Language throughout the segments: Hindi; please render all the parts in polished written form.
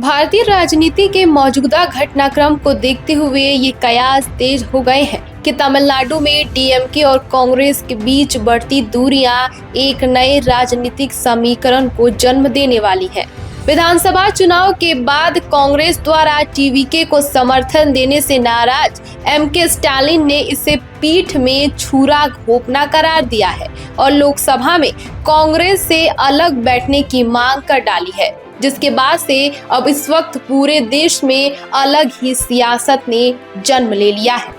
भारतीय राजनीति के मौजूदा घटनाक्रम को देखते हुए ये कयास तेज हो गए हैं कि तमिलनाडु में डीएमके और कांग्रेस के बीच बढ़ती दूरियां एक नए राजनीतिक समीकरण को जन्म देने वाली है। विधानसभा चुनाव के बाद कांग्रेस द्वारा टीवीके को समर्थन देने से नाराज एमके स्टालिन ने इसे पीठ में छुरा घोंपना करार दिया है और लोकसभा में कांग्रेस से अलग बैठने की मांग कर डाली है, जिसके बाद से अब इस वक्त पूरे देश में अलग ही सियासत ने जन्म ले लिया है।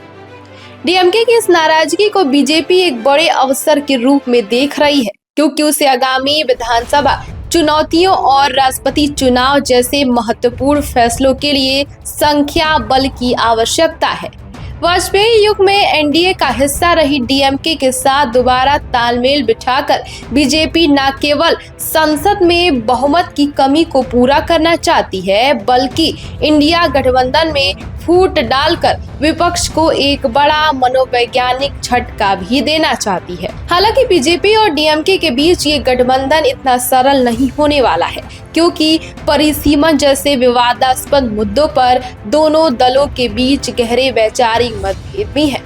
डीएमके की इस नाराजगी को बीजेपी एक बड़े अवसर के रूप में देख रही है, क्योंकि उसे आगामी विधानसभा चुनौतियों और राष्ट्रपति चुनाव जैसे महत्वपूर्ण फैसलों के लिए संख्या बल की आवश्यकता है। वाजपेयी युग में एनडीए का हिस्सा रही डीएमके के साथ दोबारा तालमेल बिठाकर बीजेपी न केवल संसद में बहुमत की कमी को पूरा करना चाहती है, बल्कि इंडिया गठबंधन में फूट डालकर विपक्ष को एक बड़ा मनोवैज्ञानिक झटका भी देना चाहती है। हालांकि बीजेपी और डीएमके के बीच ये गठबंधन इतना सरल नहीं होने वाला है, क्योंकि परिसीमन जैसे विवादास्पद मुद्दों पर दोनों दलों के बीच गहरे वैचारिक मतभेद भी हैं।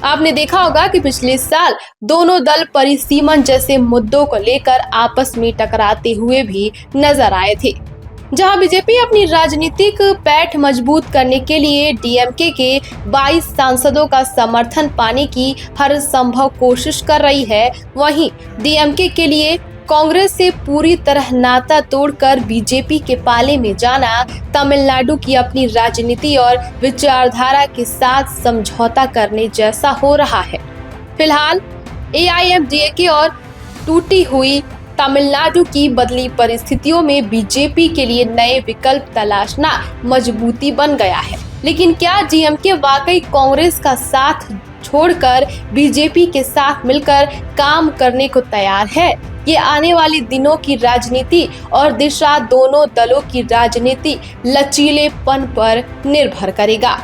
आपने देखा होगा कि पिछले साल दोनों दल परिसीमन जैसे मुद्दों को लेकर आपस में टकराते हुए भी नजर आए थे, जहां बीजेपी अपनी राजनीतिक पैठ मजबूत करने के लिए डीएमके के 22 सांसदों का समर्थन पाने की हर संभव कोशिश कर रही है। वहीं डीएमके के लिए कांग्रेस से पूरी तरह नाता तोड़कर बीजेपी के पाले में जाना तमिलनाडु की अपनी राजनीति और विचारधारा के साथ समझौता करने जैसा हो रहा है। फिलहाल एआईएमडीएमके और टूटी हुई तमिलनाडु की बदली परिस्थितियों में बीजेपी के लिए नए विकल्प तलाशना मजबूती बन गया है। लेकिन क्या डीएमके वाकई कांग्रेस का साथ छोड़कर बीजेपी के साथ मिलकर काम करने को तैयार है? ये आने वाले दिनों की राजनीति और दिशा दोनों दलों की राजनीति लचीलेपन पर निर्भर करेगा।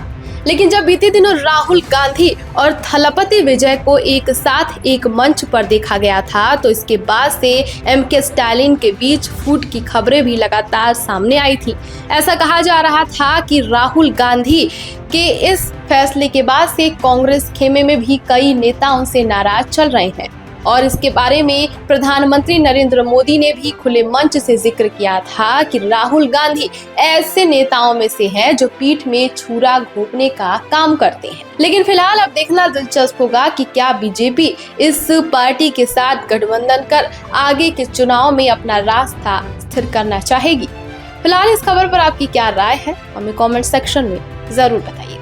लेकिन जब बीते दिनों राहुल गांधी और थलपति विजय को एक साथ एक मंच पर देखा गया था, तो इसके बाद से एमके स्टालिन के बीच फूट की खबरें भी लगातार सामने आई थी। ऐसा कहा जा रहा था कि राहुल गांधी के इस फैसले के बाद से कांग्रेस खेमे में भी कई नेता उनसे नाराज चल रहे हैं, और इसके बारे में प्रधानमंत्री नरेंद्र मोदी ने भी खुले मंच से जिक्र किया था कि राहुल गांधी ऐसे नेताओं में से हैं जो पीठ में छुरा घोंपने का काम करते हैं। लेकिन फिलहाल अब देखना दिलचस्प होगा कि क्या बीजेपी इस पार्टी के साथ गठबंधन कर आगे के चुनाव में अपना रास्ता स्थिर करना चाहेगी। फिलहाल इस खबर पर आपकी क्या राय है, हमें कमेंट सेक्शन में जरूर बताइए।